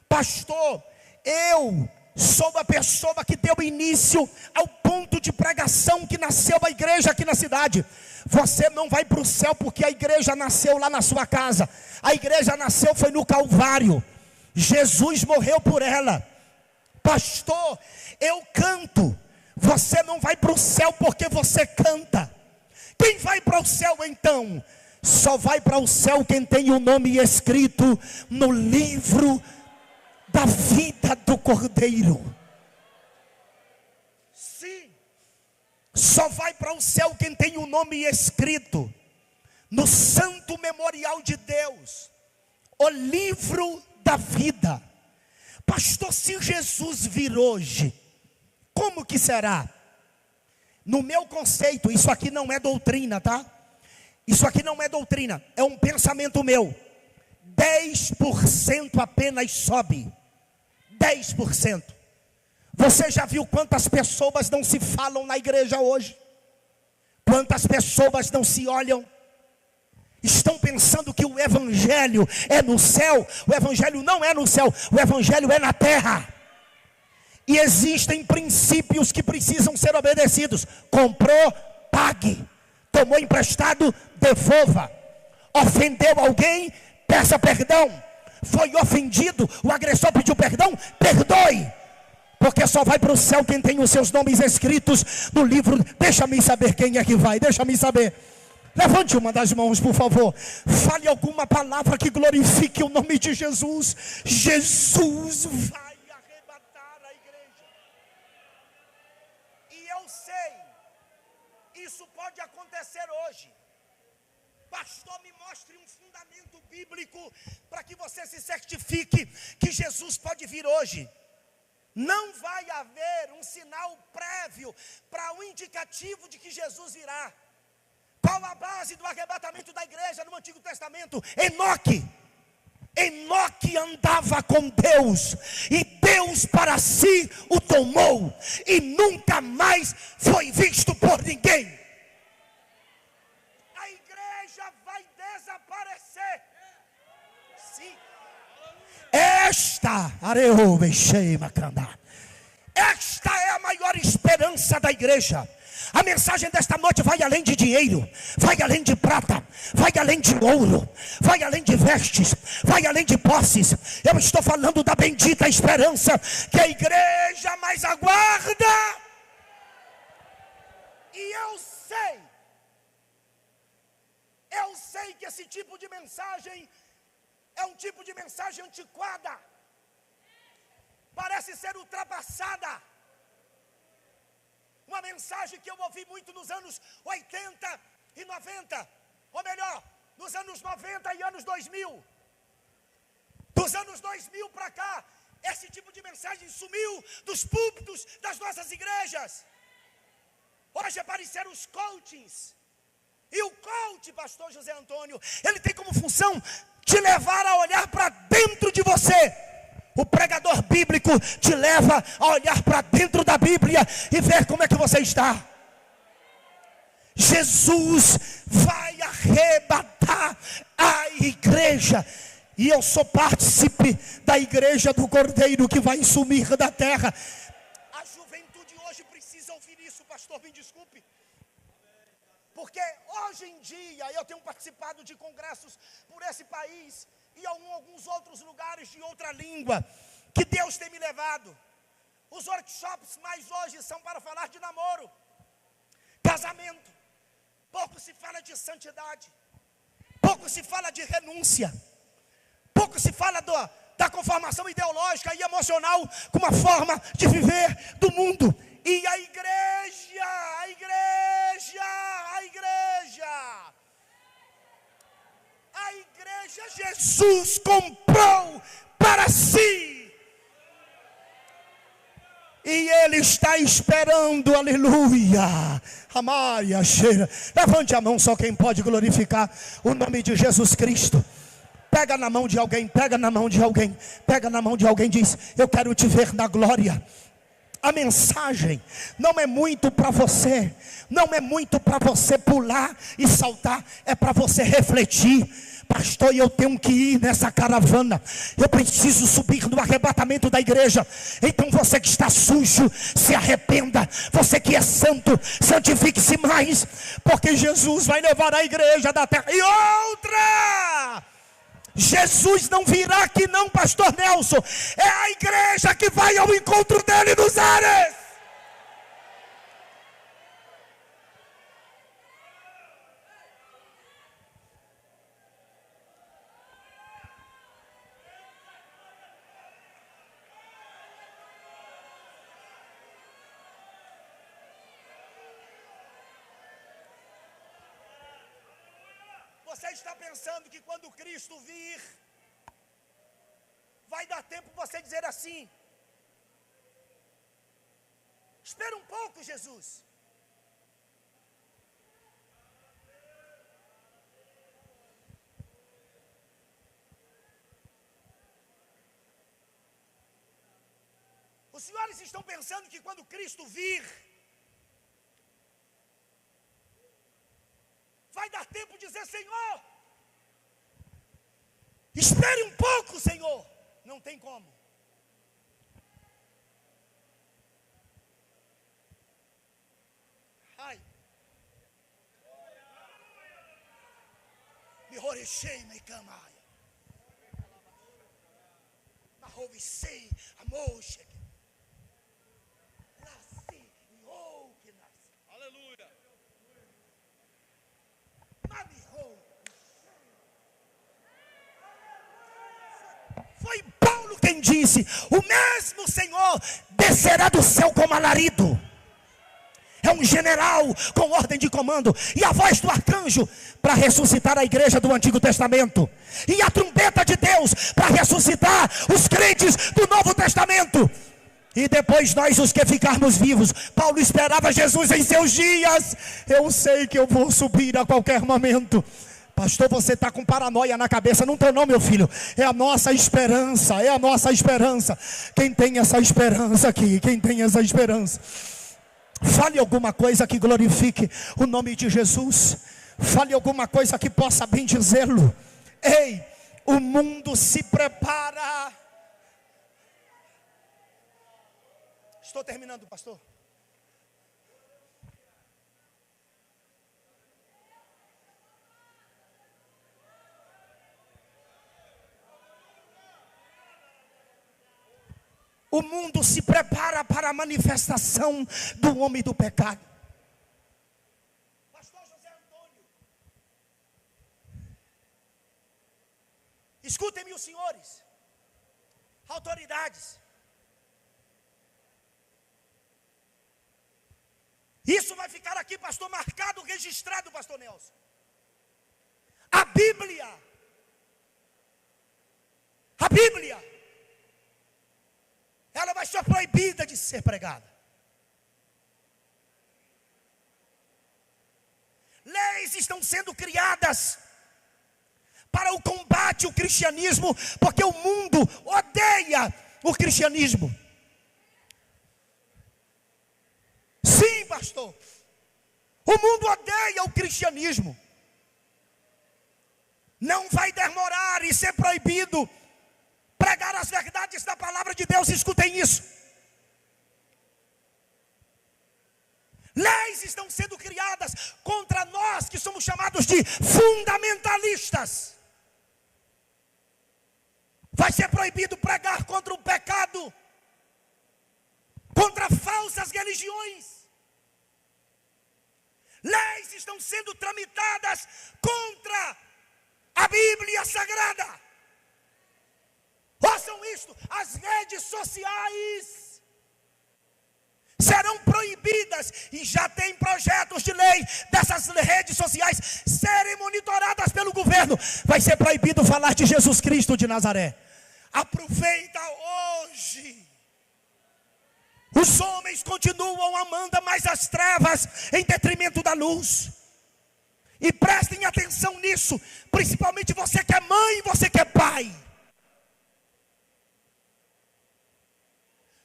Pastor, eu sou uma pessoa que deu início ao ponto de pregação que nasceu a igreja aqui na cidade. Você não vai para o céu porque a igreja nasceu lá na sua casa. A igreja nasceu foi no Calvário. Jesus morreu por ela. Pastor, eu canto. Você não vai para o céu porque você canta. Quem vai para o céu então? Só vai para o céu quem tem o nome escrito no livro da vida do Cordeiro. Sim. Só vai para o céu quem tem o nome escrito no santo memorial de Deus, o livro da vida. Pastor, se Jesus vir hoje, como que será? No meu conceito, isso aqui não é doutrina, tá? Isso aqui não é doutrina, é um pensamento meu. 10% apenas sobe. 10%. Você já viu quantas pessoas não se falam na igreja hoje? Quantas pessoas não se olham? Estão pensando que o evangelho é no céu. O evangelho não é no céu, o evangelho é na terra. E existem princípios que precisam ser obedecidos. Comprou, pague. Tomou emprestado, devolva. Ofendeu alguém, peça perdão. Foi ofendido, o agressor pediu perdão, perdoe. Porque só vai para o céu quem tem os seus nomes escritos no livro. Deixa-me saber quem é que vai, deixa-me saber. Levante uma das mãos, por favor. Fale alguma palavra que glorifique o nome de Jesus. Jesus vai arrebatar a igreja. E eu sei, isso pode acontecer hoje. Pastor, me mostre um fundamento bíblico para que você se certifique que Jesus pode vir hoje. Não vai haver um sinal prévio para um indicativo de que Jesus virá. Qual a base do arrebatamento da igreja no Antigo Testamento? Enoque andava com Deus, e Deus para si o tomou, e nunca mais foi visto por ninguém. A igreja vai desaparecer. Sim. Esta é a maior esperança da igreja. A mensagem desta noite vai além de dinheiro, vai além de prata, vai além de ouro, vai além de vestes, vai além de posses. Eu estou falando da bendita esperança que a igreja mais aguarda. E eu sei que esse tipo de mensagem é um tipo de mensagem antiquada, parece ser ultrapassada. Uma mensagem que eu ouvi muito nos anos 80 e 90, ou melhor, nos anos 90 e anos 2000. Dos anos 2000 para cá, esse tipo de mensagem sumiu dos púlpitos das nossas igrejas. Hoje apareceram os coachings. E o coach, pastor José Antônio, ele tem como função te levar a olhar para dentro de você. O pregador bíblico te leva a olhar para dentro da Bíblia e ver como é que você está. Jesus vai arrebatar a igreja. E eu sou partícipe da igreja do Cordeiro que vai sumir da terra. A juventude hoje precisa ouvir isso, pastor, me desculpe. Porque hoje em dia eu tenho participado de congressos por esse país e alguns outros lugares de outra língua que Deus tem me levado. Os workshops mais hoje são para falar de namoro, casamento. Pouco se fala de santidade, pouco se fala de renúncia, pouco se fala da conformação ideológica e emocional com uma forma de viver do mundo. E a igreja Jesus comprou para si. E Ele está esperando, aleluia. Amaia, cheira. Levante a mão, só quem pode glorificar o nome de Jesus Cristo. Pega na mão de alguém, pega na mão de alguém, pega na mão de alguém, diz: eu quero te ver na glória. A mensagem não é muito para você, não é muito para você pular e saltar, é para você refletir. Pastor, eu tenho que ir nessa caravana, eu preciso subir no arrebatamento da igreja. Então você que está sujo, se arrependa. Você que é santo, santifique-se mais, porque Jesus vai levar a igreja da terra. E outra, Jesus não virá aqui não, pastor Nelson. É a igreja que vai ao encontro dele nos ares. Você está pensando que quando Cristo vir, vai dar tempo você dizer assim: espera um pouco, Jesus. Os senhores estão pensando que quando Cristo vir, vai dar tempo de dizer: Senhor, espere um pouco, Senhor. Não tem como. Ai. Me orechei, me camaia. Aleluia. Foi Paulo quem disse: o mesmo Senhor descerá do céu como alarido. É um general com ordem de comando, e a voz do arcanjo para ressuscitar a igreja do Antigo Testamento, e a trombeta de Deus para ressuscitar os crentes do Novo Testamento. E depois nós, os que ficarmos vivos. Paulo esperava Jesus em seus dias. Eu sei que eu vou subir a qualquer momento. Pastor, você está com paranoia na cabeça. Não estou não, meu filho. É a nossa esperança, é a nossa esperança. Quem tem essa esperança aqui? Quem tem essa esperança? Fale alguma coisa que glorifique o nome de Jesus. Fale alguma coisa que possa bendizê-lo. Ei, o mundo se prepara. Estou terminando, pastor. O mundo se prepara para a manifestação do homem do pecado. Pastor José Antônio, escutem-me os senhores, autoridades. Isso vai ficar aqui, pastor, marcado, registrado, pastor Nelson. A Bíblia, ela vai ser proibida de ser pregada. Leis estão sendo criadas para o combate ao cristianismo, porque o mundo odeia o cristianismo. Sim, pastor, o mundo odeia o cristianismo. Não vai demorar e ser proibido pregar as verdades da palavra de Deus. Escutem isso. Leis estão sendo criadas contra nós que somos chamados de fundamentalistas. Vai ser proibido pregar contra o pecado, contra falsas religiões. Leis estão sendo tramitadas contra a Bíblia Sagrada. Ouçam isto: as redes sociais serão proibidas, e já tem projetos de lei dessas redes sociais serem monitoradas pelo governo. Vai ser proibido falar de Jesus Cristo de Nazaré. Aproveita hoje. Os homens continuam amando mais as trevas em detrimento da luz. E prestem atenção nisso, principalmente você que é mãe e você que é pai.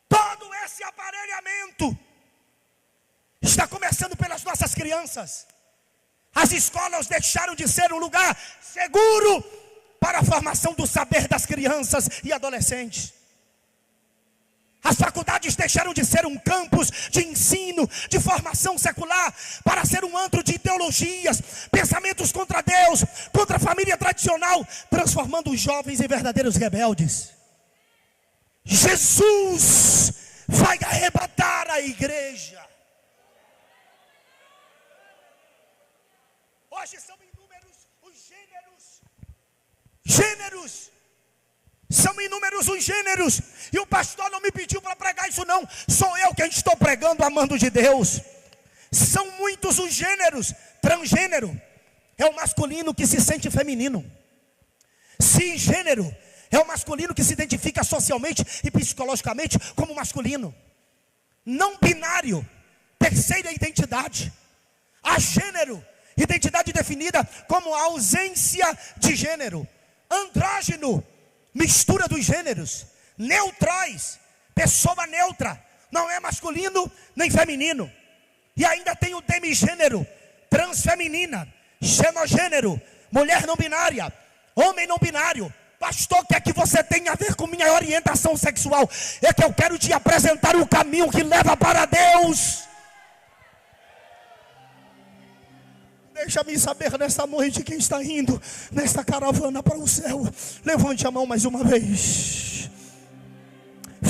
Todo esse aparelhamento está começando pelas nossas crianças. As escolas deixaram de ser um lugar seguro para a formação do saber das crianças e adolescentes. As faculdades deixaram de ser um campus de ensino, de formação secular, para ser um antro de ideologias, pensamentos contra Deus, contra a família tradicional, transformando os jovens em verdadeiros rebeldes. Jesus vai arrebatar a igreja. Hoje são inúmeros os gêneros. São inúmeros os gêneros. E o pastor não me pediu para pregar isso não. Sou eu quem estou pregando amando de Deus. São muitos os gêneros. Transgênero é o masculino que se sente feminino. Cisgênero é o masculino que se identifica socialmente e psicologicamente como masculino. Não binário, terceira identidade. Agênero, identidade definida como a ausência de gênero. Andrógeno, mistura dos gêneros. Neutrais, pessoa neutra, não é masculino nem feminino. E ainda tem o demigênero, transfeminina, genogênero, mulher não binária, homem não binário. Pastor, o que é que você tem a ver com minha orientação sexual? É que eu quero te apresentar o caminho que leva para Deus. Deixa-me saber nesta noite quem está indo nesta caravana para o céu. Levante a mão mais uma vez.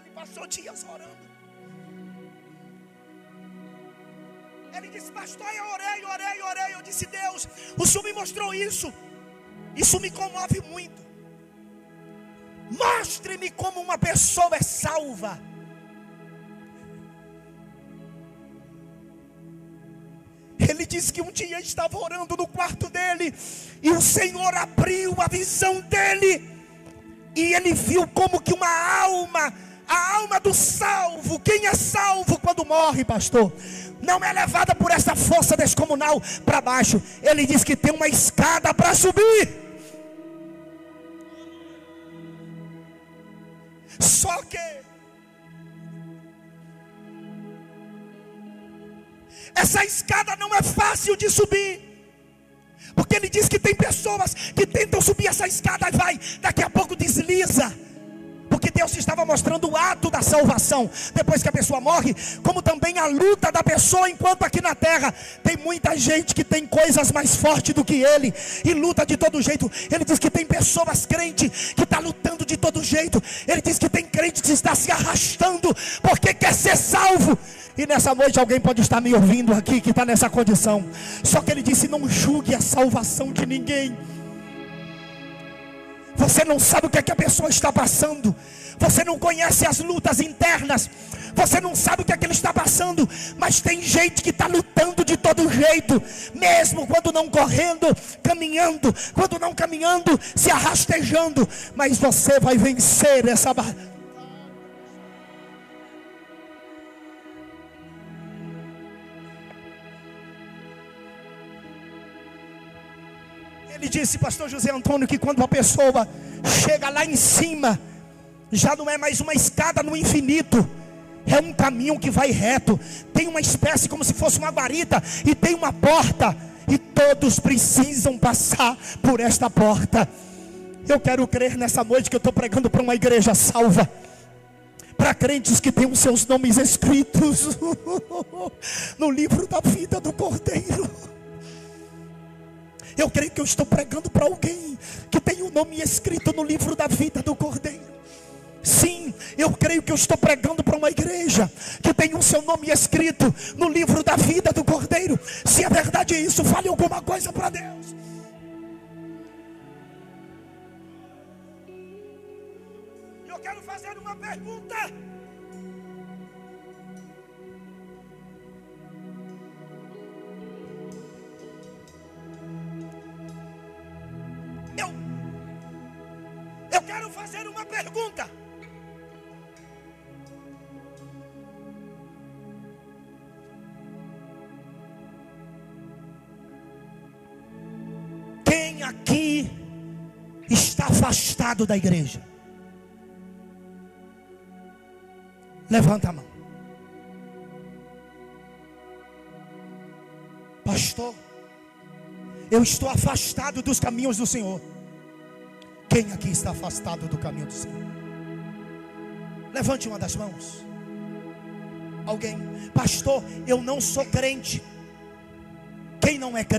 Ele passou dias orando. Ele disse: pastor, eu orei. Eu disse: Deus, o Senhor me mostrou isso. Isso me comove muito. Mostre-me como uma pessoa é salva. Ele disse que um dia estava orando no quarto dele, e o Senhor abriu a visão dele, e ele viu como que a alma do salvo. Quem é salvo quando morre, pastor? Não é levada por essa força descomunal para baixo. Ele diz que tem uma escada para subir. Só que essa escada não é fácil de subir, porque ele diz que tem pessoas que tentam subir essa escada e daqui a pouco desliza. Porque Deus estava mostrando o ato da salvação depois que a pessoa morre, como também a luta da pessoa enquanto aqui na terra. Tem muita gente que tem coisas mais fortes do que ele e luta de todo jeito. Ele diz que tem pessoas crentes que estão lutando de todo jeito. Ele diz que tem crente que está se arrastando porque quer ser salvo. E nessa noite alguém pode estar me ouvindo aqui que está nessa condição. Só que ele disse: não julgue a salvação de ninguém. Você não sabe o que é que a pessoa está passando. Você não conhece as lutas internas. Você não sabe o que é que ele está passando. Mas tem gente que está lutando de todo jeito, mesmo quando não correndo, caminhando. Quando não caminhando, se arrastejando. Mas você vai vencer essa batalha. Ele disse, pastor José Antônio, que quando uma pessoa chega lá em cima, já não é mais uma escada no infinito, é um caminho que vai reto. Tem uma espécie como se fosse uma guarita, e tem uma porta, e todos precisam passar por esta porta. Eu quero crer nessa noite que eu estou pregando para uma igreja salva, para crentes que têm os seus nomes escritos no livro da vida do Cordeiro. Eu creio que eu estou pregando para alguém que tem o nome escrito no livro da vida do Cordeiro. Sim, eu creio que eu estou pregando para uma igreja que tem o seu nome escrito no livro da vida do Cordeiro. Se é verdade isso, fale alguma coisa para Deus. Eu quero fazer uma pergunta. Eu quero fazer uma pergunta. Quem aqui está afastado da igreja? Levanta a mão. Pastor, eu estou afastado dos caminhos do Senhor. Quem aqui está afastado do caminho do Senhor? Levante uma das mãos. Alguém? Pastor, eu não sou crente. Quem não é crente?